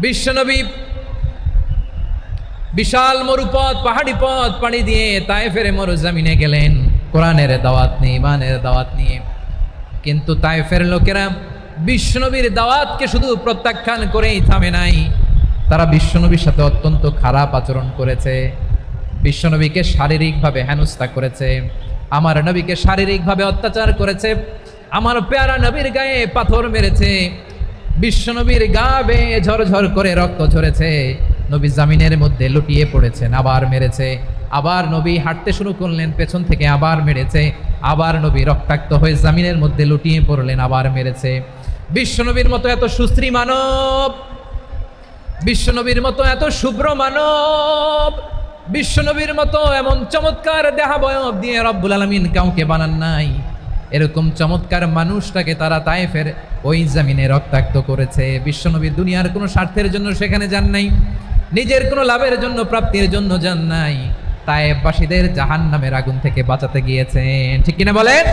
বিশ্বনবী বিশাল মরুপথ পাহাড়ি পথ পাড়ি দিয়ে তায়েফের মরুজমিনে গেলেন কোরআনের দাওয়াত নিয়ে, ইমানের দাওয়াত নিয়ে। কিন্তু তায়েফের লোকেরা বিশ্বনবীর দাওয়াতকে শুধু প্রত্যাখ্যান করেই থামে নাই, তারা বিশ্বনবীর সাথে অত্যন্ত খারাপ আচরণ করেছে। বিশ্বনবীকে শারীরিকভাবে হেনস্থা করেছে, আমার নবীকে শারীরিকভাবে অত্যাচার করেছে, আমার পেয়ারা নবীর গায়ে পাথর মেরেছে, বিশ্বনবীর গা বেয়ে ঝরঝর করে রক্ত ঝরেছে, নবী জামিনের মধ্যে লুটিয়ে পড়েছেন, আবার মেরেছে, আবার নবী হাঁটতে শুরু করলেন, পেছন থেকে আবার মেরেছে, আবার নবী রক্তাক্ত হয়ে জামিনের মধ্যে লুটিয়ে পড়লেন, আবার মেরেছে। বিশ্বনবীর মতো এত সুশ্রী মানব, বিশ্বনবীর মতো এত শুভ্র মানব, বিশ্বনবীর মতো এমন চমৎকার দেহাবয়ব দিয়ে রব্বুল আলামিন কাউকে বানান নাই। এরকম চমৎকার মানুষটাকে তারা তায়েফের ওই জমিনে রক্তাক্ত করেছে। বিশ্বনবী দুনিয়ার কোনো স্বার্থের জন্য সেখানে যান নাই, নিজের কোনো লাভের জন্য প্রাপ্তির জন্য যান নাই, তায়েফবাসীদের জাহান্নামের আগুন থেকে বাঁচাতে গিয়েছেন। ঠিক কিনা বলেন?